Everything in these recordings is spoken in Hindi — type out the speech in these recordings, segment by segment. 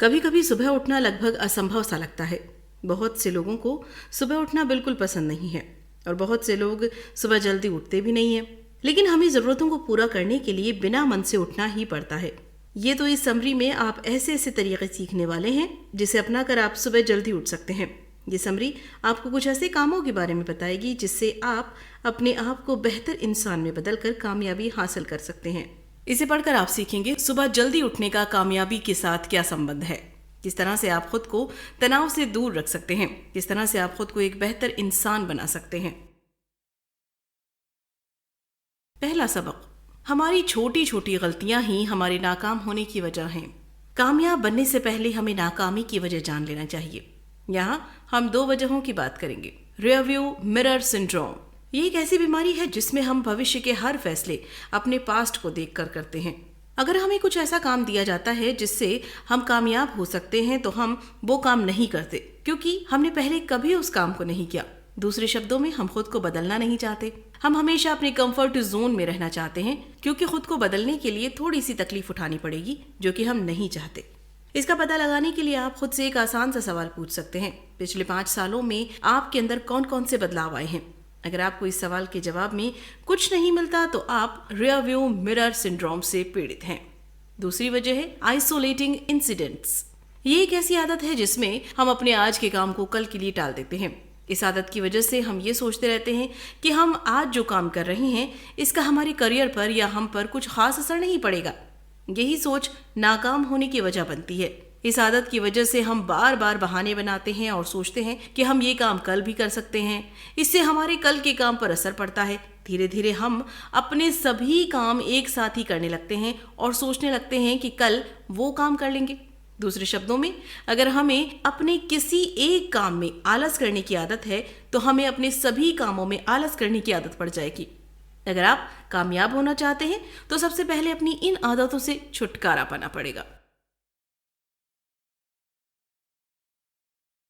कभी कभी सुबह उठना लगभग असंभव सा लगता है। बहुत से लोगों को सुबह उठना बिल्कुल पसंद नहीं है और बहुत से लोग सुबह जल्दी उठते भी नहीं हैं। लेकिन हमें ज़रूरतों को पूरा करने के लिए बिना मन से उठना ही पड़ता है। ये तो इस समरी में आप ऐसे ऐसे तरीके सीखने वाले हैं जिसे अपना कर आप सुबह जल्दी उठ सकते हैं। ये समरी आपको कुछ ऐसे कामों के बारे में बताएगी जिससे आप अपने आप को बेहतर इंसान में बदलकर कामयाबी हासिल कर सकते हैं। इसे पढ़कर आप सीखेंगे सुबह जल्दी उठने का कामयाबी के साथ क्या संबंध है, किस तरह से आप खुद को तनाव से दूर रख सकते हैं, किस तरह से आप खुद को एक बेहतर इंसान बना सकते हैं। पहला सबक, हमारी छोटी छोटी गलतियां ही हमारे नाकाम होने की वजह हैं। कामयाब बनने से पहले हमें नाकामी की वजह जान लेना चाहिए। यहाँ हम 2 वजहों की बात करेंगे। रियरव्यू मिरर सिंड्रोम, ये एक ऐसी बीमारी है जिसमें हम भविष्य के हर फैसले अपने पास्ट को देखकर करते हैं। अगर हमें कुछ ऐसा काम दिया जाता है जिससे हम कामयाब हो सकते हैं तो हम वो काम नहीं करते क्योंकि हमने पहले कभी उस काम को नहीं किया। दूसरे शब्दों में, हम खुद को बदलना नहीं चाहते। हम हमेशा अपने कंफर्ट जोन में रहना चाहते हैं क्योंकि खुद को बदलने के लिए थोड़ी सी तकलीफ उठानी पड़ेगी जो कि हम नहीं चाहते। इसका पता लगाने के लिए आप खुद से एक आसान सा सवाल पूछ सकते हैं, पिछले 5 सालों में आपके अंदर कौन कौन से बदलाव आए हैं। अगर आपको इस सवाल के जवाब में कुछ नहीं मिलता तो आप रियरव्यू मिरर सिंड्रोम से पीड़ित हैं। दूसरी वजह है आइसोलेटिंग इंसिडेंट्स। ये एक ऐसी आदत है जिसमें हम अपने आज के काम को कल के लिए टाल देते हैं। इस आदत की वजह से हम ये सोचते रहते हैं कि हम आज जो काम कर रहे हैं इसका हमारे करियर पर या हम पर कुछ खास असर नहीं पड़ेगा। यही सोच नाकाम होने की वजह बनती है। इस आदत की वजह से हम बार बार बहाने बनाते हैं और सोचते हैं कि हम ये काम कल भी कर सकते हैं। इससे हमारे कल के काम पर असर पड़ता है। धीरे धीरे हम अपने सभी काम एक साथ ही करने लगते हैं और सोचने लगते हैं कि कल वो काम कर लेंगे। दूसरे शब्दों में, अगर हमें अपने किसी एक काम में आलस करने की आदत है तो हमें अपने सभी कामों में आलस करने की आदत पड़ जाएगी। अगर आप कामयाब होना चाहते हैं तो सबसे पहले अपनी इन आदतों से छुटकारा पाना पड़ेगा।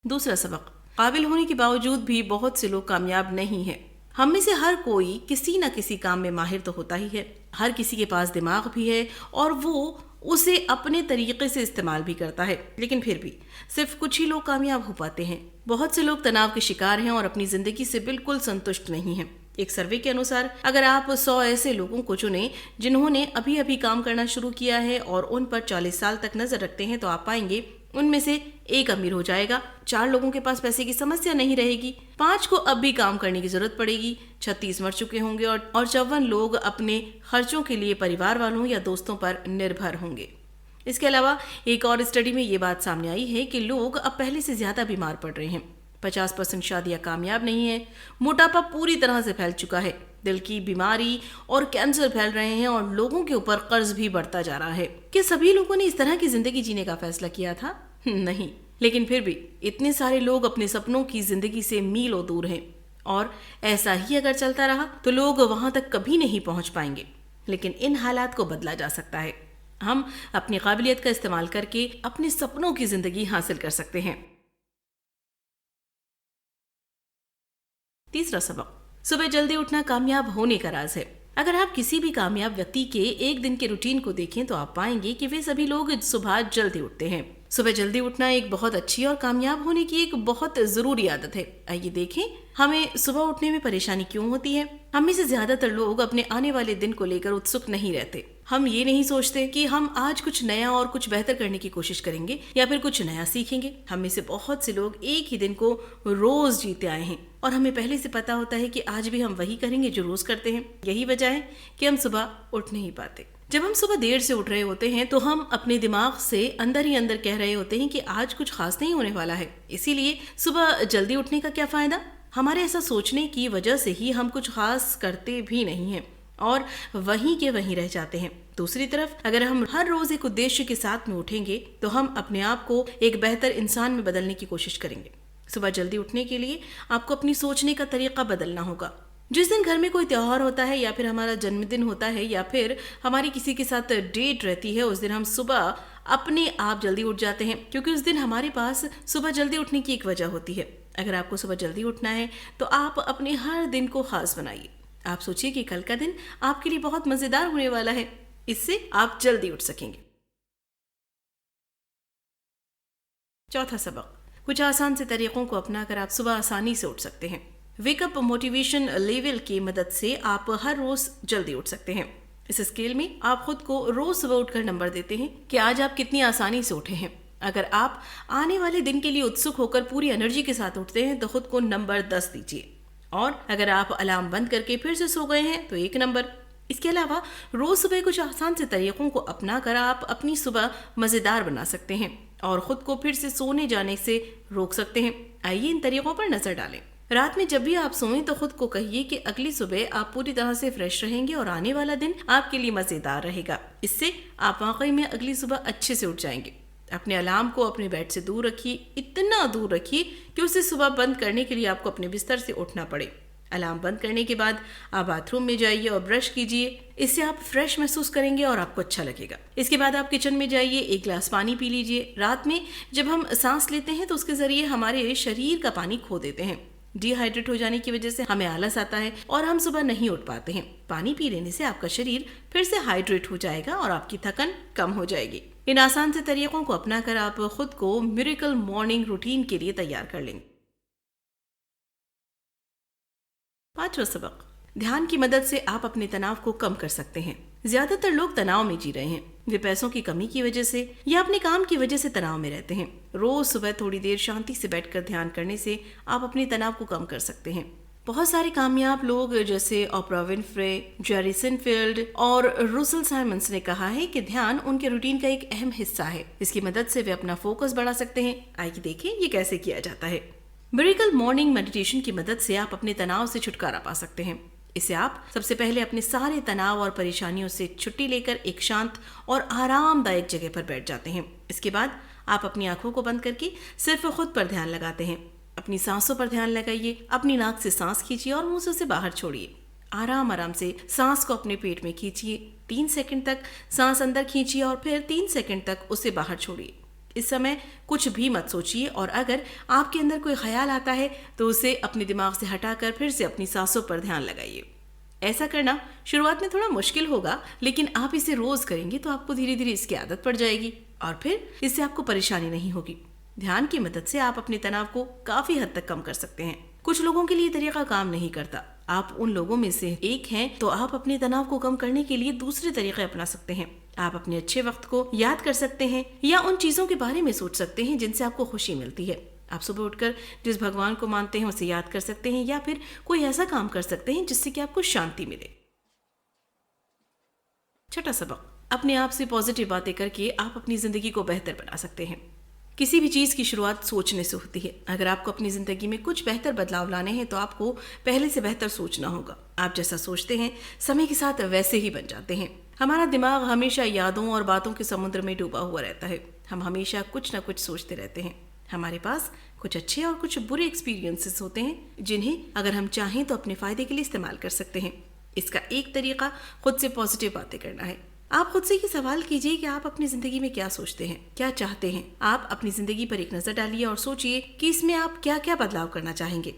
दूसरा सबक, काबिल होने के बावजूद भी बहुत से लोग कामयाब नहीं हैं। हम में से हर कोई किसी न किसी काम में माहिर तो होता ही है। हर किसी के पास दिमाग भी है और वो उसे अपने तरीके से इस्तेमाल भी करता है, लेकिन फिर भी सिर्फ कुछ ही लोग कामयाब हो पाते हैं। बहुत से लोग तनाव के शिकार हैं और अपनी जिंदगी से बिल्कुल संतुष्ट नहीं हैं। एक सर्वे के अनुसार अगर आप 100 ऐसे लोगों को चुनें जिन्होंने अभी अभी काम करना शुरू किया है और उन पर 40 साल तक नजर रखते हैं तो आप पाएंगे उनमें से 1 अमीर हो जाएगा, 4 लोगों के पास पैसे की समस्या नहीं रहेगी, 5 को अब भी काम करने की जरूरत पड़ेगी, 36 मर चुके होंगे और 54 लोग अपने खर्चों के लिए परिवार वालों या दोस्तों पर निर्भर होंगे। इसके अलावा एक और स्टडी में ये बात सामने आई है कि लोग अब पहले से ज्यादा बीमार पड़ रहे हैं। 50% शादियां कामयाब नहीं है, मोटापा पूरी तरह से फैल चुका है, दिल की बीमारी और कैंसर फैल रहे हैं और लोगों के ऊपर कर्ज भी बढ़ता जा रहा है। क्या सभी लोगों ने इस तरह की जिंदगी जीने का फैसला किया था? नहीं, लेकिन फिर भी इतने सारे लोग अपने सपनों की जिंदगी से मीलों दूर हैं और ऐसा ही अगर चलता रहा तो लोग वहां तक कभी नहीं पहुंच पाएंगे। लेकिन इन हालात को बदला जा सकता है। हम अपनी काबिलियत का इस्तेमाल करके अपने सपनों की जिंदगी हासिल कर सकते हैं। तीसरा सबक, सुबह जल्दी उठना कामयाब होने का राज है। अगर आप किसी भी कामयाब व्यक्ति के एक दिन के रूटीन को देखें तो आप पाएंगे कि वे सभी लोग सुबह जल्दी उठते हैं। सुबह जल्दी उठना एक बहुत अच्छी और कामयाब होने की एक बहुत जरूरी आदत है। आइए देखें हमें सुबह उठने में परेशानी क्यों होती है। हम में से ज्यादातर लोग अपने आने वाले दिन को लेकर उत्सुक नहीं रहते। हम ये नहीं सोचते कि हम आज कुछ नया और कुछ बेहतर करने की कोशिश करेंगे या फिर कुछ नया सीखेंगे। हम में से बहुत से लोग एक ही दिन को रोज जीते आए हैं और हमें पहले से पता होता है कि आज भी हम वही करेंगे जो रोज करते हैं। यही वजह है कि हम सुबह उठ नहीं पाते। जब हम सुबह देर से उठ रहे होते हैं तो हम अपने दिमाग से अंदर ही अंदर कह रहे होते हैं कि आज कुछ खास नहीं होने वाला है, इसीलिए सुबह जल्दी उठने का क्या फायदा। हमारे ऐसा सोचने की वजह से ही हम कुछ खास करते भी नहीं हैं और वहीं के वहीं रह जाते हैं। दूसरी तरफ अगर हम हर रोज एक उद्देश्य के साथ में उठेंगे तो हम अपने आप को एक बेहतर इंसान में बदलने की कोशिश करेंगे। सुबह जल्दी उठने के लिए आपको अपनी सोचने का तरीका बदलना होगा। जिस दिन घर में कोई त्योहार होता है या फिर हमारा जन्मदिन होता है या फिर हमारी किसी के साथ डेट रहती है, उस दिन हम सुबह अपने आप जल्दी उठ जाते हैं क्योंकि उस दिन हमारे पास सुबह जल्दी उठने की एक वजह होती है। अगर आपको सुबह जल्दी उठना है तो आप अपने हर दिन को खास बनाइए। आप सोचिए कि कल का दिन आपके लिए बहुत मजेदार होने वाला है, इससे आप जल्दी उठ सकेंगे। चौथा सबक, कुछ आसान से तरीकों को अपनाकर आप सुबह आसानी से उठ सकते हैं। वेकअप मोटिवेशन लेवल की मदद से आप हर रोज जल्दी उठ सकते हैं। इस स्केल में आप खुद को रोज सुबह उठकर नंबर देते हैं कि आज आप कितनी आसानी से उठे हैं। अगर आप आने वाले दिन के लिए उत्सुक होकर पूरी एनर्जी के साथ उठते हैं तो खुद को नंबर 10 दीजिए, और अगर आप अलार्म बंद करके फिर से सो गए हैं तो 1 नंबर। इसके अलावा रोज सुबह कुछ आसान से तरीकों को अपनाकर आप अपनी सुबह मजेदार बना सकते हैं और खुद को फिर से सोने जाने से रोक सकते हैं। आइए इन तरीकों पर नजर डालें। रात में जब भी आप सोएं तो खुद को कहिए कि अगली सुबह आप पूरी तरह से फ्रेश रहेंगे और आने वाला दिन आपके लिए मजेदार रहेगा। इससे आप वाकई में अगली सुबह अच्छे से उठ जाएंगे। अपने अलार्म को अपने बेड से दूर रखिए, इतना दूर रखिए कि उसे सुबह बंद करने के लिए आपको अपने बिस्तर से उठना पड़े। अलार्म बंद करने के बाद आप बाथरूम में जाइए और ब्रश कीजिए। इससे आप फ्रेश महसूस करेंगे और आपको अच्छा लगेगा। इसके बाद आप किचन में जाइए, 1 गिलास पानी पी लीजिए। रात में जब हम सांस लेते हैं तो उसके जरिए हमारे शरीर का पानी खो देते हैं। डिहाइड्रेट हो जाने की वजह से हमें आलस आता है और हम सुबह नहीं उठ पाते हैं। पानी पी लेने से आपका शरीर फिर से हाइड्रेट हो जाएगा और आपकी थकन कम हो जाएगी। इन आसान से तरीकों को अपनाकर आप खुद को मिरेकल मॉर्निंग रूटीन के लिए तैयार कर लेंगे। 5वां सबक, ध्यान की मदद से आप अपने तनाव को कम कर सकते हैं। ज्यादातर लोग तनाव में जी रहे हैं। वे पैसों की कमी की वजह से या अपने काम की वजह से तनाव में रहते हैं। रोज सुबह थोड़ी देर शांति से बैठकर ध्यान करने से आप अपने तनाव को कम कर सकते हैं। बहुत सारे कामयाब लोग जैसे ओपरा विनफ्रे, जेरी सिनफील्ड और रुसल साइमंस ने कहा है कि ध्यान उनके रूटीन का एक अहम हिस्सा है। इसकी मदद से वे अपना फोकस बढ़ा सकते हैं। आइए देखें ये कैसे किया जाता है। मिरेकल मॉर्निंग मेडिटेशन की मदद से आप अपने तनाव से छुटकारा पा सकते हैं। इससे आप सबसे पहले अपने सारे तनाव और परेशानियों से छुट्टी लेकर एक शांत और आरामदायक जगह पर बैठ जाते हैं। इसके बाद आप अपनी आंखों को बंद करके सिर्फ खुद पर ध्यान लगाते हैं। अपनी सांसों पर ध्यान लगाइए। अपनी नाक से सांस खींचिए और मुंह से उसे बाहर छोड़िए। आराम आराम से सांस को अपने पेट में खींचिए। 3 सेकंड तक सांस अंदर खींचिए और फिर 3 सेकंड तक उसे बाहर छोड़िए। इस समय कुछ भी मत सोचिए और अगर आपके अंदर कोई ख्याल आता है तो उसे अपने दिमाग से हटाकर फिर से अपनी सांसों पर ध्यान लगाइए। ऐसा करना शुरुआत में थोड़ा मुश्किल होगा, लेकिन आप इसे रोज करेंगे तो आपको धीरे धीरे इसकी आदत पड़ जाएगी और फिर इससे आपको परेशानी नहीं होगी। ध्यान की मदद से आप अपने तनाव को काफी हद तक कम कर सकते हैं। कुछ लोगों के लिए तरीका काम नहीं करता। आप उन लोगों में से एक हैं तो आप अपने तनाव को कम करने के लिए दूसरे तरीके अपना सकते हैं। आप अपने अच्छे वक्त को याद कर सकते हैं या उन चीजों के बारे में सोच सकते हैं जिनसे आपको खुशी मिलती है। आप सुबह उठकर जिस भगवान को मानते हैं उसे याद कर सकते हैं या फिर कोई ऐसा काम कर सकते हैं जिससे कि आपको शांति मिले। 6वां सबक, अपने आप से पॉजिटिव बातें करके आप अपनी जिंदगी को बेहतर बना सकते हैं। किसी भी चीज की शुरुआत सोचने से होती है। अगर आपको अपनी जिंदगी में कुछ बेहतर बदलाव लाने हैं तो आपको पहले से बेहतर सोचना होगा। आप जैसा सोचते हैं समय के साथ वैसे ही बन जाते हैं। हमारा दिमाग हमेशा यादों और बातों के समुद्र में डूबा हुआ रहता है। हम हमेशा कुछ न कुछ सोचते रहते हैं। हमारे पास कुछ अच्छे और कुछ बुरे एक्सपीरियंसेस होते हैं जिन्हें अगर हम चाहें तो अपने फायदे के लिए इस्तेमाल कर सकते हैं। इसका एक तरीका खुद से पॉजिटिव बातें करना है। आप खुद से ये सवाल कीजिए कि आप अपनी जिंदगी में क्या सोचते हैं, क्या चाहते हैं। आप अपनी जिंदगी पर एक नजर डालिए और सोचिए कि इसमें आप क्या क्या बदलाव करना चाहेंगे।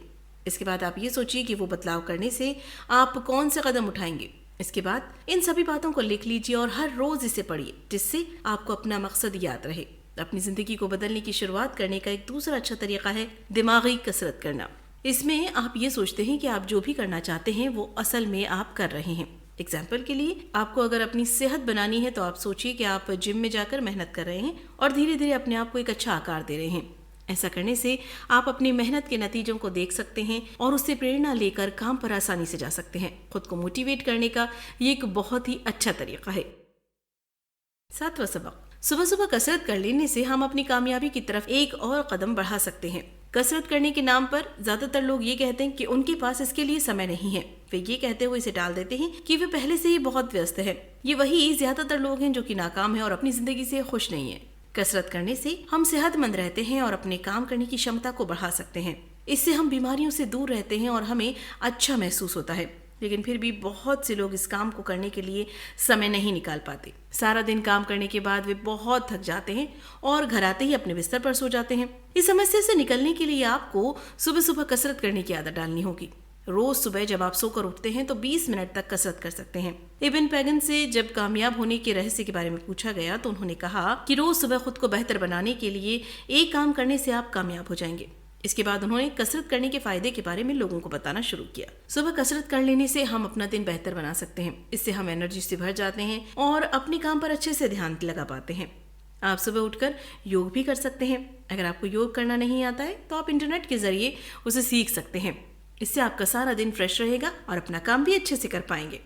इसके बाद आप ये सोचिए कि वो बदलाव करने से आप कौन से कदम उठाएंगे। इसके बाद इन सभी बातों को लिख लीजिए और हर रोज इसे पढ़िए जिससे आपको अपना मकसद याद रहे। अपनी जिंदगी को बदलने की शुरुआत करने का एक दूसरा अच्छा तरीका है दिमागी कसरत करना। इसमें आप ये सोचते हैं कि आप जो भी करना चाहते हैं वो असल में आप कर रहे हैं। एग्जाम्पल के लिए आपको अगर अपनी सेहत बनानी है तो आप सोचिए कि आप जिम में जाकर मेहनत कर रहे हैं और धीरे धीरे अपने आप को एक अच्छा आकार दे रहे हैं। ऐसा करने से आप अपनी मेहनत के नतीजों को देख सकते हैं और उससे प्रेरणा लेकर काम पर आसानी से जा सकते हैं। खुद को मोटिवेट करने का ये एक बहुत ही अच्छा तरीका है। 7वां सबक, सुबह सुबह कसरत कर लेने से हम अपनी कामयाबी की तरफ एक और कदम बढ़ा सकते हैं। कसरत करने के नाम पर ज्यादातर लोग ये कहते हैं कि उनके पास इसके लिए समय नहीं है। वे ये कहते हुए इसे टाल देते हैं कि वे पहले से ही बहुत व्यस्त है। ये वही ज्यादातर लोग हैं जो कि नाकाम है और अपनी जिंदगी से खुश नहीं है। कसरत करने से हम सेहतमंद रहते हैं और अपने काम करने की क्षमता को बढ़ा सकते हैं। इससे हम बीमारियों से दूर रहते हैं और हमें अच्छा महसूस होता है। लेकिन फिर भी बहुत से लोग इस काम को करने के लिए समय नहीं निकाल पाते। सारा दिन काम करने के बाद वे बहुत थक जाते हैं और घर आते ही अपने बिस्तर पर सो जाते हैं। इस समस्या से निकलने के लिए आपको सुबह सुबह कसरत करने की आदत डालनी होगी। रोज सुबह जब आप सोकर उठते हैं तो 20 मिनट तक कसरत कर सकते हैं। इब्न पैगन से जब कामयाब होने के रहस्य के बारे में पूछा गया तो उन्होंने कहा कि रोज सुबह खुद को बेहतर बनाने के लिए एक काम करने से आप कामयाब हो जाएंगे। इसके बाद उन्होंने कसरत करने के फायदे के बारे में लोगों को बताना शुरू किया। सुबह कसरत कर लेने से हम अपना दिन बेहतर बना सकते हैं। इससे हम एनर्जी से भर जाते हैं और अपने काम पर अच्छे से ध्यान लगा पाते हैं। आप सुबह उठकर योग भी कर सकते हैं। अगर आपको योग करना नहीं आता है तो आप इंटरनेट के जरिए उसे सीख सकते हैं। इससे आपका सारा दिन फ्रेश रहेगा और अपना काम भी अच्छे से कर पाएंगे।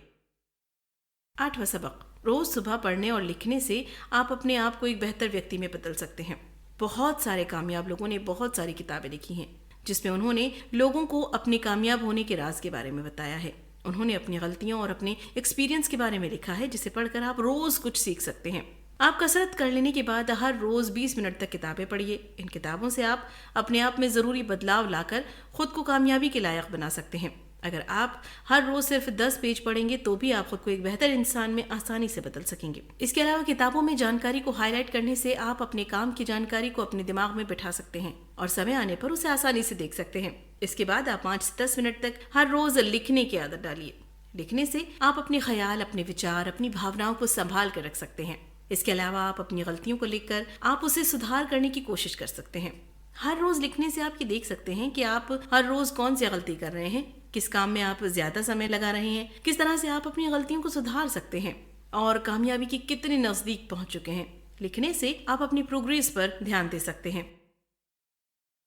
8वां सबक, रोज सुबह पढ़ने और लिखने से आप अपने आप को एक बेहतर व्यक्ति में बदल सकते हैं। बहुत सारे कामयाब लोगों ने बहुत सारी किताबें लिखी हैं जिसमें उन्होंने लोगों को अपने कामयाब होने के राज के बारे में बताया है। उन्होंने अपनी गलतियों और अपने एक्सपीरियंस के बारे में लिखा है जिसे पढ़कर आप रोज कुछ सीख सकते हैं। आप कसरत कर लेने के बाद हर रोज 20 मिनट तक किताबें पढ़िए। इन किताबों से आप अपने आप में ज़रूरी बदलाव लाकर खुद को कामयाबी के लायक बना सकते हैं। अगर आप हर रोज सिर्फ 10 पेज पढ़ेंगे तो भी आप खुद को एक बेहतर इंसान में आसानी से बदल सकेंगे। इसके अलावा किताबों में जानकारी को हाईलाइट करने से आप अपने काम की जानकारी को अपने दिमाग में बिठा सकते हैं और समय आने पर उसे आसानी से देख सकते हैं। इसके बाद आप 5 से 10 मिनट तक हर रोज लिखने की आदत डालिए। लिखने से आप अपने ख्याल, अपने विचार, अपनी भावनाओं को संभाल कर रख सकते हैं। इसके अलावा आप अपनी गलतियों को लिखकर आप उसे सुधार करने की कोशिश कर सकते हैं। हर रोज लिखने से आप ये देख सकते हैं कि आप हर रोज कौन सी गलती कर रहे हैं, किस काम में आप ज्यादा समय लगा रहे हैं, किस तरह से आप अपनी गलतियों को सुधार सकते हैं और कामयाबी के कितने नजदीक पहुंच चुके हैं। लिखने से आप अपनी प्रोग्रेस पर ध्यान दे सकते हैं।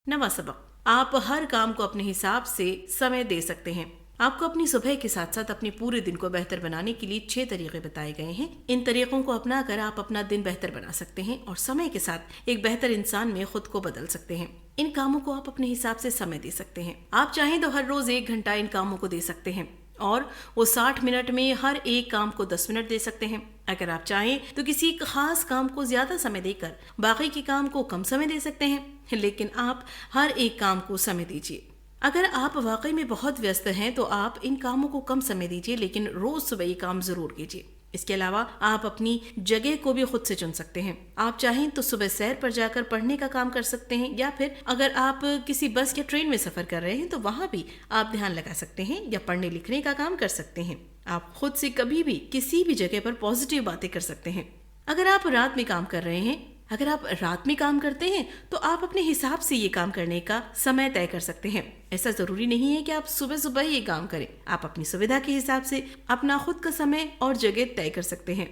9वां सबक, आप हर काम को अपने हिसाब से समय दे सकते हैं। आपको अपनी सुबह के साथ साथ अपने पूरे दिन को बेहतर बनाने के लिए 6 तरीके बताए गए हैं। इन तरीकों को अपनाकर आप अपना दिन बेहतर बना सकते हैं और समय के साथ एक बेहतर इंसान में खुद को बदल सकते हैं। इन कामों को आप अपने हिसाब से समय दे सकते हैं। आप चाहें तो हर रोज 1 घंटा इन कामों को दे सकते हैं और वो 60 मिनट में हर एक काम को 10 मिनट दे सकते हैं। अगर आप चाहें तो किसी खास काम को ज्यादा समय देकर बाकी के काम को कम समय दे सकते हैं, लेकिन आप हर एक काम को समय दीजिए। अगर आप वाकई में बहुत व्यस्त हैं तो आप इन कामों को कम समय दीजिए, लेकिन रोज सुबह ये काम जरूर कीजिए। इसके अलावा आप अपनी जगह को भी खुद से चुन सकते हैं। आप चाहें तो सुबह सैर पर जाकर पढ़ने का काम कर सकते हैं, या फिर अगर आप किसी बस या ट्रेन में सफर कर रहे हैं तो वहां भी आप ध्यान लगा सकते हैं या पढ़ने लिखने का काम कर सकते हैं। आप खुद से कभी भी किसी भी जगह पर पॉजिटिव बातें कर सकते हैं। अगर आप रात में काम कर रहे हैं, अगर आप रात में काम करते हैं तो आप अपने हिसाब से ये काम करने का समय तय कर सकते हैं। ऐसा जरूरी नहीं है कि आप सुबह सुबह ये काम करें। आप अपनी सुविधा के हिसाब से अपना खुद का समय और जगह तय कर सकते हैं।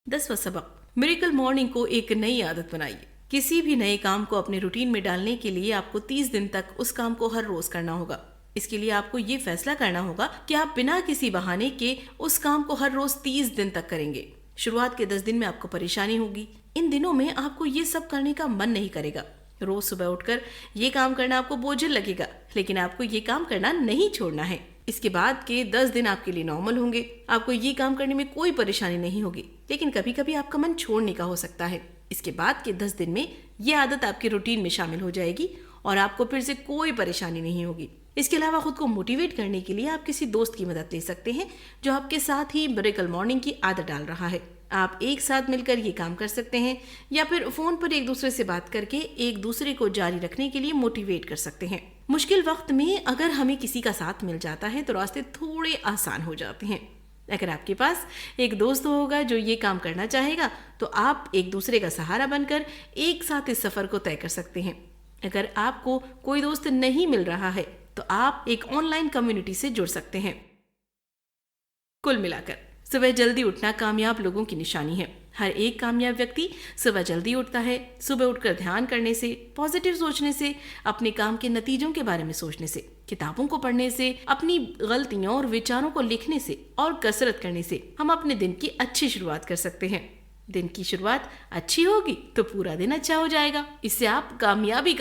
10वां सबक, मिरेकल मॉर्निंग को एक नई आदत बनाइए। किसी भी नए काम को अपने रूटीन में डालने के लिए आपको 30 दिन तक उस काम को हर रोज करना होगा। इसके लिए आपको ये फैसला करना होगा कि आप बिना किसी बहाने के उस काम को हर रोज 30 दिन तक करेंगे। शुरुआत के 10 दिन में आपको परेशानी होगी। इन दिनों में आपको ये सब करने का मन नहीं करेगा। रोज सुबह उठकर ये काम करना आपको बोझिल लगेगा, लेकिन आपको ये काम करना नहीं छोड़ना है। इसके बाद के 10 दिन आपके लिए नॉर्मल होंगे। आपको ये काम करने में कोई परेशानी नहीं होगी, लेकिन कभी कभी आपका मन छोड़ने का हो सकता है। इसके बाद के 10 दिन में ये आदत आपके रूटीन में शामिल हो जाएगी और आपको फिर से कोई परेशानी नहीं होगी। इसके अलावा खुद को मोटिवेट करने के लिए आप किसी दोस्त की मदद ले सकते हैं जो आपके साथ ही मिरेकल मॉर्निंग की आदत डाल रहा है। आप एक साथ मिलकर ये काम कर सकते हैं या फिर फोन पर एक दूसरे से बात करके एक दूसरे को जारी रखने के लिए मोटिवेट कर सकते हैं। मुश्किल वक्त में अगर हमें किसी का साथ मिल जाता है तो रास्ते थोड़े आसान हो जाते हैं। अगर आपके पास एक दोस्त होगा जो ये काम करना चाहेगा तो आप एक दूसरे का सहारा बनकर एक साथ इस सफर को तय कर सकते हैं। अगर आपको कोई दोस्त नहीं मिल रहा है तो आप एक ऑनलाइन कम्युनिटी से जुड़ सकते हैं। कुल मिलाकर सुबह जल्दी उठना कामयाब लोगों की निशानी है। हर एक कामयाब व्यक्ति सुबह जल्दी उठता है। सुबह उठकर ध्यान करने से, पॉजिटिव सोचने से, अपने काम के नतीजों के बारे में सोचने से, किताबों को पढ़ने से, अपनी गलतियों और विचारों को लिखने से और कसरत करने से हम अपने दिन की अच्छी शुरुआत कर सकते हैं। दिन की शुरुआत अच्छी होगी तो पूरा दिन अच्छा हो जाएगा। इससे आप कामयाबी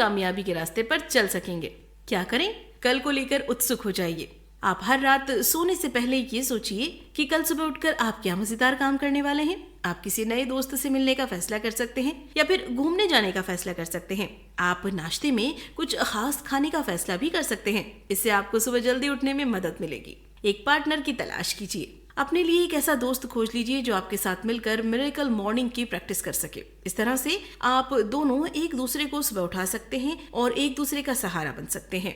के रास्ते पर चल सकेंगे। क्या करें? कल को लेकर उत्सुक हो जाइए। आप हर रात सोने से पहले ये सोचिए कि कल सुबह उठकर आप क्या मजेदार काम करने वाले हैं। आप किसी नए दोस्त से मिलने का फैसला कर सकते हैं या फिर घूमने जाने का फैसला कर सकते हैं। आप नाश्ते में कुछ खास खाने का फैसला भी कर सकते हैं। इससे आपको सुबह जल्दी उठने में मदद मिलेगी। एक पार्टनर की तलाश कीजिए। अपने लिए एक ऐसा दोस्त खोज लीजिए जो आपके साथ मिलकर मिरेकल मॉर्निंग की प्रैक्टिस कर सके। इस तरह से आप दोनों एक दूसरे को सुबह उठा सकते हैं और एक दूसरे का सहारा बन सकते हैं।